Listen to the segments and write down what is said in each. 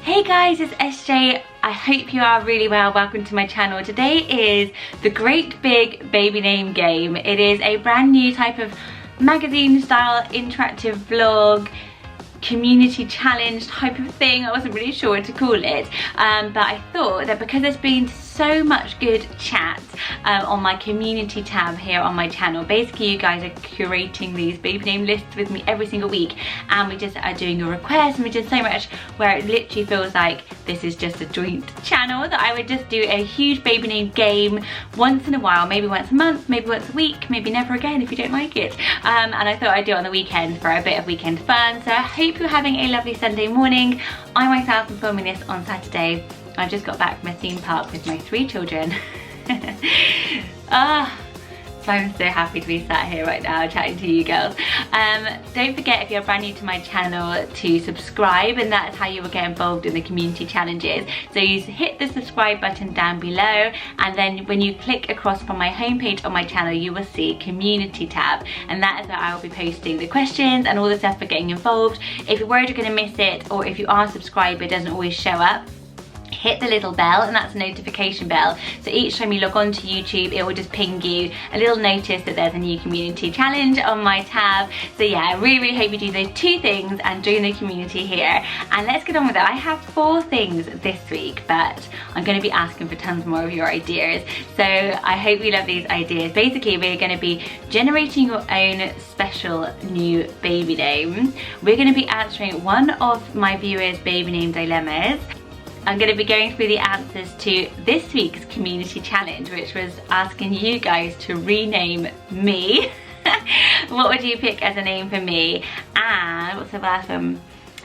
Hey guys, it's SJ. I hope you are really well. Welcome to my channel. Today is the Great Big Baby Name Game. It is a brand new type of magazine style interactive vlog community challenge type of thing. I wasn't really sure what to call it, but I thought that because there's been so much good chat on my community tab here on my channel. Basically, you guys are curating these baby name lists with me every single week, and we just are doing your requests, and we did so much where it literally feels like this is just a joint channel, that I would just do a huge baby name game once in a while, maybe once a month, maybe once a week, maybe never again if you don't like it. And I thought I'd do it on the weekend for a bit of weekend fun. So I hope you're having a lovely Sunday morning. I myself am filming this on Saturday. I've just got back from a theme park with my 3 children. So I'm so happy to be sat here right now chatting to you girls. Don't forget, if you're brand new to my channel, to subscribe, and that's how you will get involved in the community challenges. So you hit the subscribe button down below, and then when you click across from my homepage on my channel, you will see community tab, and that is where I will be posting the questions and all the stuff for getting involved. If you're worried you're going to miss it, or if you are subscribed but it doesn't always show up, hit the little bell, and that's a notification bell. So each time you log on to YouTube, it will just ping you a little notice that there's a new community challenge on my tab. So yeah, I really hope you do those 2 things and join the community here. And let's get on with it. I have 4 things this week, but I'm going to be asking for tons more of your ideas. So I hope you love these ideas. Basically, we're going to be generating your own special new baby name. We're going to be answering one of my viewers' baby name dilemmas. I'm going to be going through the answers to this week's community challenge, which was asking you guys to rename me. What would you pick as a name for me? And what's the last one?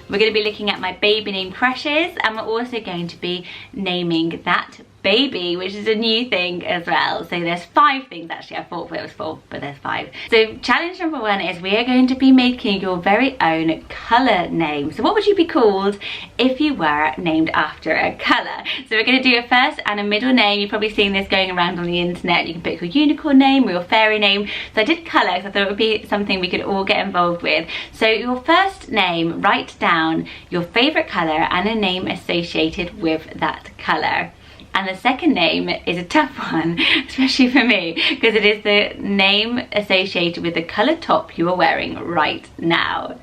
We're going to be looking at my baby name crushes, and we're also going to be naming that baby, which is a new thing as well. So there's 5 things actually. I thought it was 4, but there's 5. So challenge number 1 is we are going to be making your very own colour name. So what would you be called if you were named after a colour? So we're going to do a first and a middle name. You've probably seen this going around on the internet. You can pick your unicorn name or your fairy name. So I did colour because I thought it would be something we could all get involved with. So your first name, write down your favourite colour and a name associated with that colour. And the second name is a tough one, especially for me, because it is the name associated with the colour top you are wearing right now.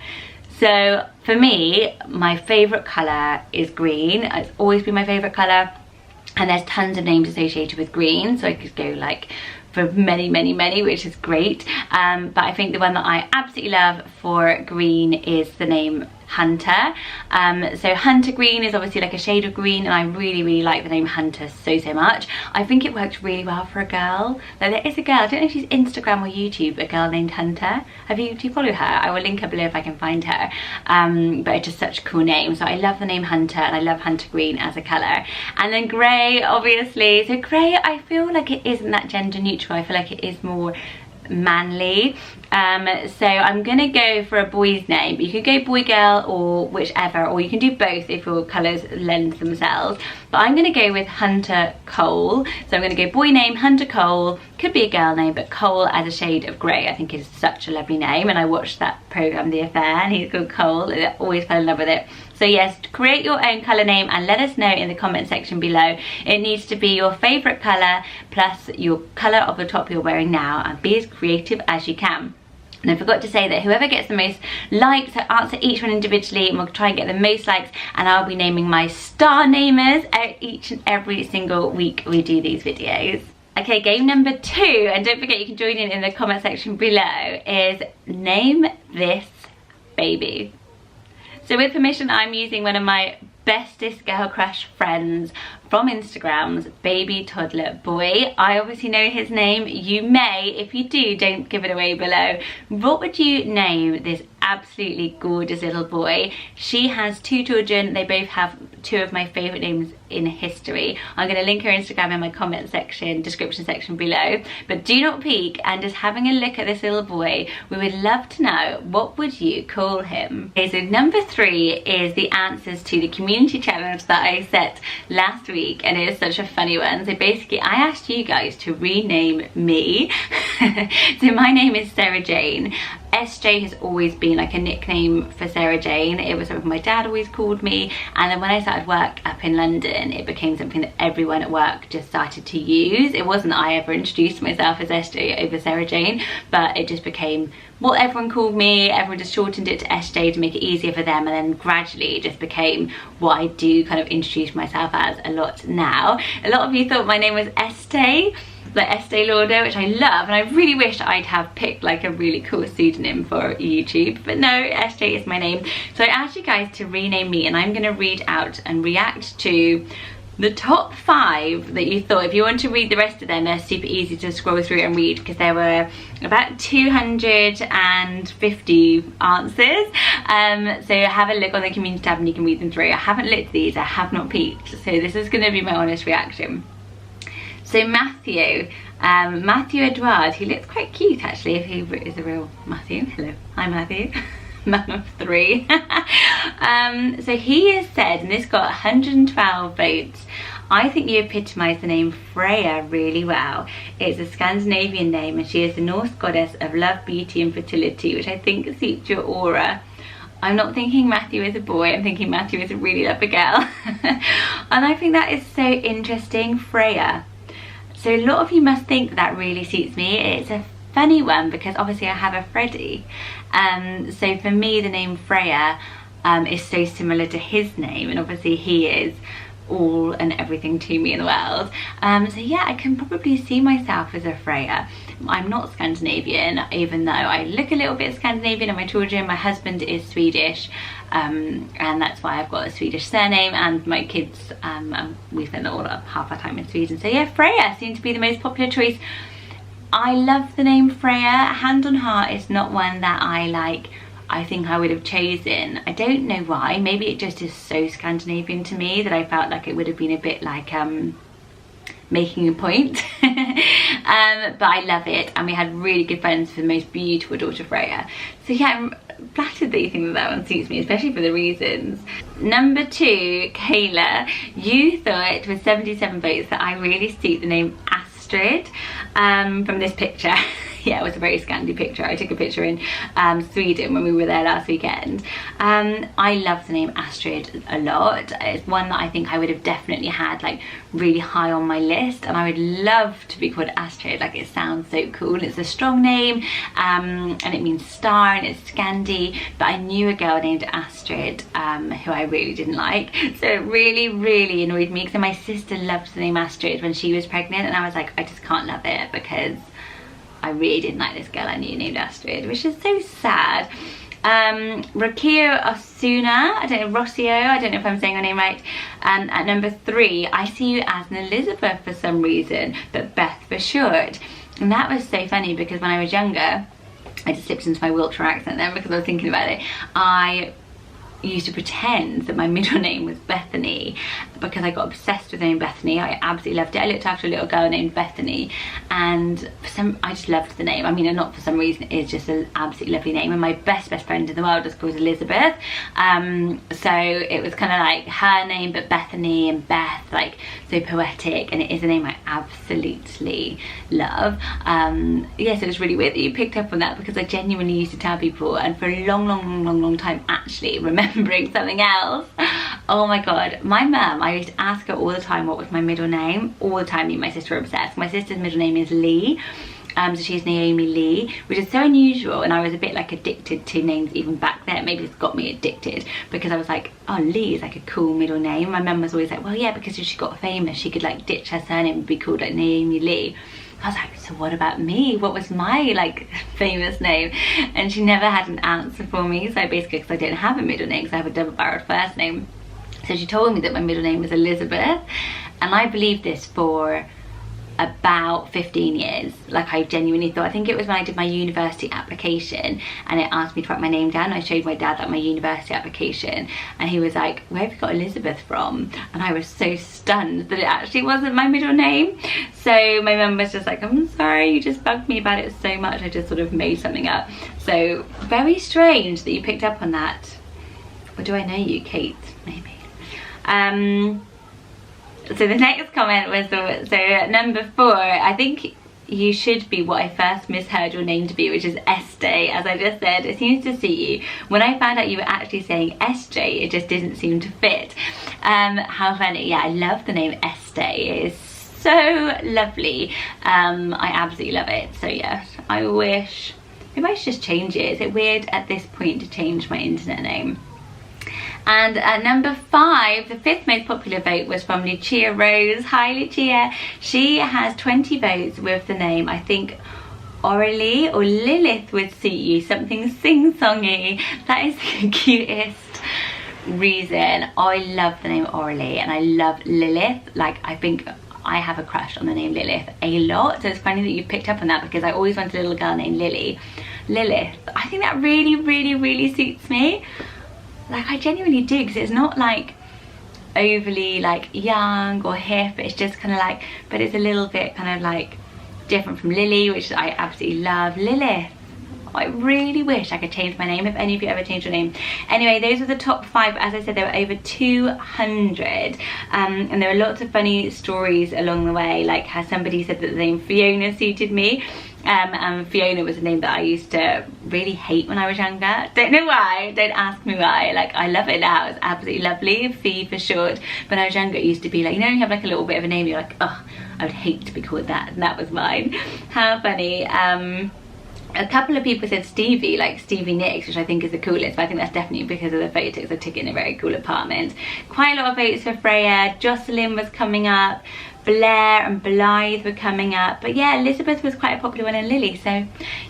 So for me, my favourite colour is green. It's always been my favourite colour, and there's tons of names associated with green, so I could go like for many, which is great. But I think the one that I absolutely love for green is the name Hunter. So Hunter green is obviously like a shade of green, and I really like the name Hunter so much. I think it works really well for a girl. Like, there is a girl, I don't know if she's Instagram or YouTube, a girl named Hunter. Do you follow her? I will link her below if I can find her. But it's just such a cool name. So I love the name Hunter, and I love Hunter green as a colour. And then grey, obviously. So grey, I feel like it isn't that gender neutral. I feel like it is more manly. So I'm gonna go for a boy's name, but you could go boy, girl, or whichever, or you can do both if your colours lend themselves. But I'm gonna go with Hunter Cole. So I'm gonna go boy name Hunter Cole. Could be a girl name, but Cole as a shade of grey I think is such a lovely name, and I watched that programme The Affair, and he's called Cole, and I always fell in love with it. So yes, create your own colour name and let us know in the comment section below. It needs to be your favourite colour plus your colour of the top you're wearing now, and be as creative as you can. And I forgot to say that whoever gets the most likes, I answer each one individually, and we'll try and get the most likes, and I'll be naming my star namers each and every single week we do these videos. Okay, game number 2, and don't forget you can join in the comment section below, is name this baby. So with permission, I'm using one of my bestest girl crush friends from Instagram's baby toddler boy. I obviously know his name. You may. If you do, don't give it away below. What would you name this absolutely gorgeous little boy? She has 2 children. They both have 2 of my favourite names in history. I'm going to link her Instagram in my comment section, description section below. But do not peek, and just having a look at this little boy, we would love to know, what would you call him? Okay, so number 3 is the answers to the community challenge that I set last week, and it is such a funny one. So basically I asked you guys to rename me. So my name is Sarah Jane. SJ has always been like a nickname for Sarah Jane. It was something my dad always called me, and then when I started work up in London, it became something that everyone at work just started to use. It wasn't that I ever introduced myself as SJ over Sarah Jane, but it just became what everyone called me. Everyone just shortened it to SJ to make it easier for them, and then gradually it just became what I do kind of introduce myself as a lot now. A lot of you thought my name was Estee, like Estee Lauder, which I love, and I really wish I'd have picked like a really cool pseudonym for YouTube, but no, SJ is my name. So I asked you guys to rename me, and I'm going to read out and react to the top 5 that you thought. If you want to read the rest of them, they're super easy to scroll through and read, because there were about 250 answers. So have a look on the community tab and you can read them through. I haven't looked at these, I have not peeked, so this is going to be my honest reaction. So Matthew Edward, he looks quite cute actually, if he is a real Matthew. Hello, hi Matthew. Man of 3. So he has said, and this got 112 votes, I think you epitomise the name Freya really well. It's a Scandinavian name, and she is the Norse goddess of love, beauty and fertility, which I think suits your aura. I'm not thinking Matthew is a boy, I'm thinking Matthew is a really lovely girl. And I think that is so interesting, Freya. So a lot of you must think that really suits me. It's a funny one because obviously I have a Freddie. So for me the name Freya is so similar to his name, and obviously he is all and everything to me in the world. So yeah, I can probably see myself as a Freya. I'm not Scandinavian, even though I look a little bit Scandinavian in my children. My husband is Swedish, and that's why I've got a Swedish surname, and my kids, we spend half our time in Sweden. So yeah, Freya seems to be the most popular choice. I love the name Freya. Hand on heart, it's not one that I think I would have chosen. I don't know why. Maybe it just is so Scandinavian to me that I felt like it would have been a bit like making a point. But I love it, and we had really good friends for the most beautiful daughter Freya. So yeah, I'm flattered that you think that one suits me, especially for the reasons. Number 2, Kayla, you thought with 77 votes that I really suit the name Astrid from this picture. Yeah, it was a very Scandi picture. I took a picture in Sweden when we were there last weekend. I love the name Astrid a lot. It's one that I think I would have definitely had like really high on my list, and I would love to be called Astrid. Like, it sounds so cool. It's a strong name, and it means star, and it's Scandi, but I knew a girl named Astrid who I really didn't like, so it really, really annoyed me, because my sister loved the name Astrid when she was pregnant, and I was like, I just can't love it because I really didn't like this girl I knew named Astrid, which is so sad. Rocio Osuna, I don't know, Rocio, I don't know if I'm saying her name right. At number 3, I see you as an Elizabeth for some reason, but Beth for short. And that was so funny because when I was younger, I just slipped into my Wiltshire accent then because I was thinking about it. I used to pretend that my middle name was Bethany because I got obsessed with the name Bethany. I absolutely loved it. I looked after a little girl named Bethany, and I just loved the name. I mean, and not for some reason, it's just an absolutely lovely name, and my best friend in the world is called Elizabeth. So it was kind of like her name, but Bethany and Beth, like so poetic, and it is a name I absolutely love. Yes, it was really weird that you picked up on that because I genuinely used to tell people, and for a long time actually, remembering something else. Oh my god, my mum, I used to ask her all the time what was my middle name, all the time. Me and my sister were obsessed. My sister's middle name is Lee, so she's Naomi Lee, which is so unusual, and I was a bit like addicted to names even back then. Maybe it's got me addicted because I was like, oh, Lee is like a cool middle name. My mum was always like, well yeah, because if she got famous she could like ditch her surname and be called like Naomi Lee. I was like, so what about me? What was my like famous name? And she never had an answer for me. So basically, because I didn't have a middle name, because I have a double-barreled first name, so she told me that my middle name was Elizabeth, and I believed this for about 15 years. Like, I genuinely thought, I think it was when I did my university application and it asked me to write my name down. I showed my dad like my university application and he was like, where have you got Elizabeth from? And I was so stunned that it actually wasn't my middle name. So my mum was just like, I'm sorry, you just bugged me about it so much, I just sort of made something up. So very strange that you picked up on that. Or do I know you, Kate? Maybe. So the next comment was, so number 4, I think you should be what I first misheard your name to be, which is Estee. As I just said, it seems to suit you. When I found out you were actually saying SJ, it just didn't seem to fit. How funny. Yeah, I love the name Estee. It is so lovely. I absolutely love it. So yeah, I wish, maybe I should just change it. Is it weird at this point to change my internet name? And at number 5, the 5th most popular vote was from Lucia Rose. Hi Lucia. She has 20 votes with the name, I think, Aurelie or Lilith would suit you. Something sing-songy. That is the cutest reason. I love the name Aurelie and I love Lilith. Like, I think I have a crush on the name Lilith a lot. So it's funny that you picked up on that because I always wanted a little girl named Lily. Lilith. I think that really suits me. Like, I genuinely do, because it's not like overly like young or hip, it's just kind of like, but it's a little bit kind of like different from Lily, which I absolutely love. Lilith. I really wish I could change my name, if any of you ever changed your name. Anyway, those are the top 5. As I said, there were over 200 and there were lots of funny stories along the way, like how somebody said that the name Fiona suited me. And Fiona was a name that I used to really hate when I was younger. Don't know why, don't ask me why. Like, I love it now, it's absolutely lovely. Fee for short. When I was younger, it used to be like, you know, you have like a little bit of a name, you're like, oh, I would hate to be called that, and that was mine. How funny. A couple of people said Stevie, like Stevie Nicks, which I think is the coolest, but I think that's definitely because of the photos I took in a very cool apartment. Quite a lot of votes for Freya. Jocelyn was coming up. Blair and Blythe were coming up, but yeah, Elizabeth was quite a popular one, and Lily. So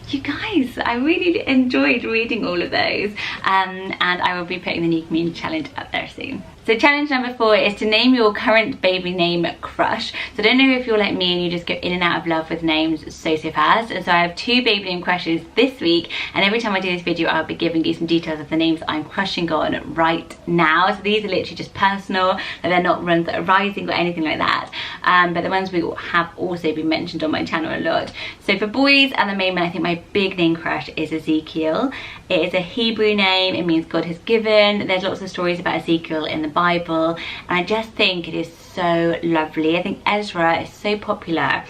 you guys, I really enjoyed reading all of those, and I will be putting the new community challenge up there soon. So challenge number 4 is to name your current baby name crush. So I don't know if you're like me and you just go in and out of love with names so fast. And so I have 2 baby name crushes this week, and every time I do this video I'll be giving you some details of the names I'm crushing on right now. So these are literally just personal, and they're not ones that are rising or anything like that. But the ones we have also been mentioned on my channel a lot. So for boys at the moment, I think my big name crush is Ezekiel. It is a Hebrew name, it means God has given. There's lots of stories about Ezekiel in the Bible, and I just think it is so lovely. I think Ezra is so popular,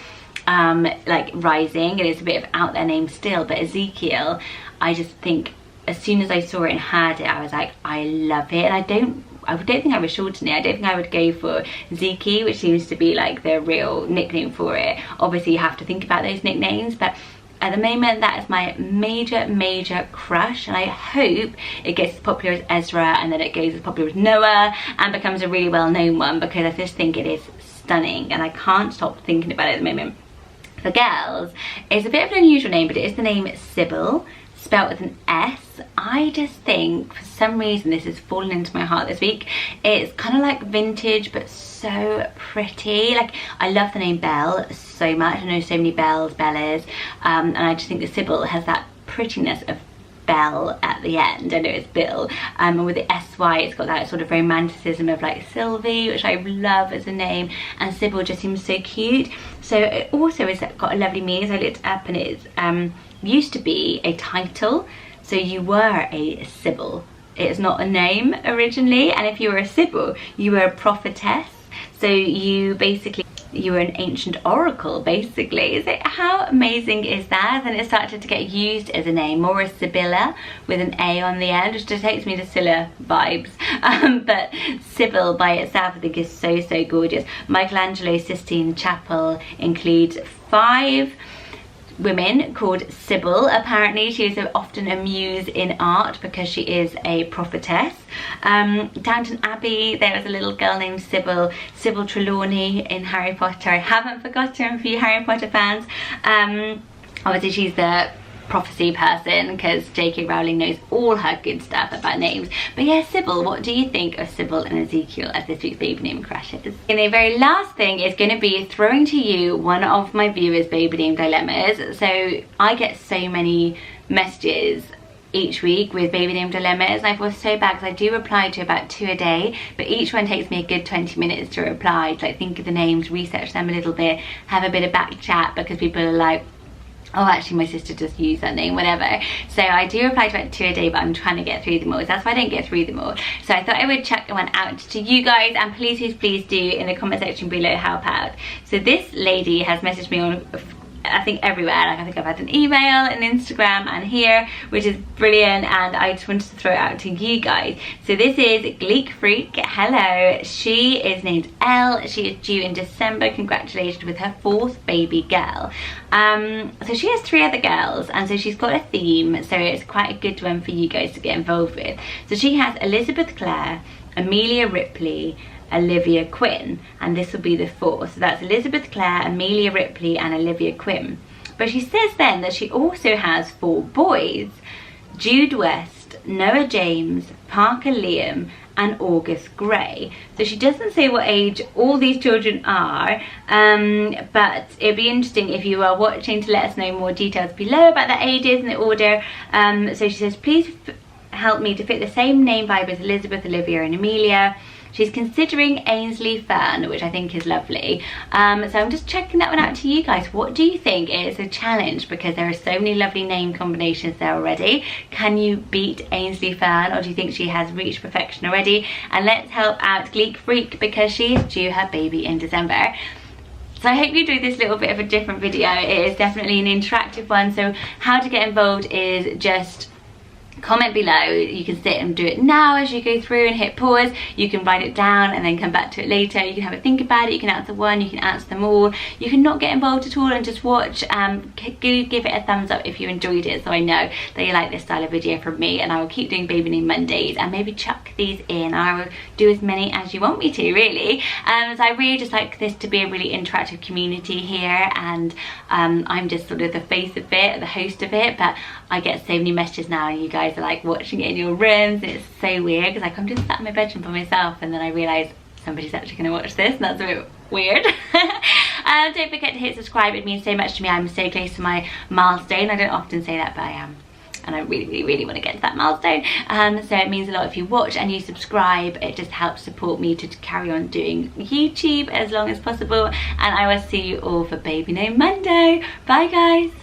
like rising, and it's a bit of out there name still, but Ezekiel, I just think as soon as I saw it and heard it, I was like, I love it. And I don't think I would shorten it. I don't think I would go for Zeke, which seems to be like the real nickname for it. Obviously you have to think about those nicknames, but at the moment that is my major crush, and I hope it gets as popular as Ezra, and then it goes as popular as Noah and becomes a really well-known one, because I just think it is stunning and I can't stop thinking about it at the moment. For girls, it's a bit of an unusual name, but it is the name Sybil, spelt with an S. I just think for some reason this has fallen into my heart this week. It's kind of like vintage but so pretty. Like, I love the name Belle so much. I know so many Bellas, and I just think that Sybil has that prettiness of Belle at the end. I know it's Bill, and with the SY it's got that sort of romanticism of like Sylvie, which I love as a name, and Sybil just seems so cute. So it also has got a lovely meaning. So I looked it up, and it's used to be a title, so you were a Sybil. It's not a name originally, and if you were a Sybil, you were a prophetess. So you were an ancient oracle, basically. So how amazing is that? And it started to get used as a name, more as Sibylla with an A on the end, which just takes me to Scylla vibes. But Sybil by itself I think is so gorgeous. Michelangelo's Sistine Chapel includes 5 women called Sybil. Apparently she is often a muse in art because she is a prophetess. Downton Abbey, there was a little girl named Sybil Trelawney in Harry Potter. I haven't forgotten for you Harry Potter fans. Obviously she's the prophecy person, because J.K. Rowling knows all her good stuff about names. But yeah, Sybil, what do you think of Sybil and Ezekiel as this week's baby name crushes? And the very last thing is going to be throwing to you one of my viewers' baby name dilemmas. So I get so many messages each week with baby name dilemmas, and I feel so bad because I do reply to about 2 a day, but each one takes me a good 20 minutes to reply, to like think of the names, research them a little bit, have a bit of back chat, because people are like, oh, actually my sister just used that name, whatever. So I do reply to about 2 a day, but I'm trying to get through them all. So that's why I don't get through them all. So I thought I would chuck one out to you guys, and please do in the comment section below help out. So this lady has messaged me on, I think everywhere, like I think I've had an email, an Instagram, and here, which is brilliant, and I just wanted to throw it out to you guys. So this is Gleek Freak. Hello, she is named Elle. She is due in December. Congratulations with her 4th baby girl. So she has 3 other girls, and so she's got a theme, so it's quite a good one for you guys to get involved with. So she has Elizabeth Clare, Amelia Ripley, Olivia Quinn, and this will be the 4th. So that's Elizabeth Clare, Amelia Ripley, and Olivia Quinn. But she says then that she also has 4 boys: Jude West, Noah James, Parker Liam, and August Gray. So she doesn't say what age all these children are, but it'd be interesting if you are watching to let us know more details below about the ages and the order. So she says, please help me to fit the same name vibe as Elizabeth, Olivia, and Amelia. She's considering Ainsley Fern, which I think is lovely. So I'm just checking that one out to you guys. What do you think? It's a challenge because there are so many lovely name combinations there already. Can you beat Ainsley Fern, or do you think she has reached perfection already? And let's help out Gleek Freak because she is due her baby in December. So I hope you enjoyed this little bit of a different video. It is definitely an interactive one. So how to get involved is just comment below. You can sit and do it now as you go through and hit pause. You can write it down and then come back to it later. You can have a think about it. You can answer one, you can answer them all. You can not get involved at all and just watch. Give it a thumbs up if you enjoyed it, so I know that you like this style of video from me, and I will keep doing baby name Mondays and maybe chuck these in. I will do as many as you want me to, really. So I really just like this to be a really interactive community here, and I'm just sort of the face of it, the host of it, but I get so many messages now, and you guys are like watching it in your rooms, and it's so weird because like I'm just sat in my bedroom by myself, and then I realise somebody's actually going to watch this, and that's a bit weird. Don't forget to hit subscribe. It means so much to me. I'm so close to my milestone. I don't often say that, but I am, and I really want to get to that milestone. So it means a lot if you watch and you subscribe. It just helps support me to carry on doing YouTube as long as possible, and I will see you all for baby name Monday. Bye guys.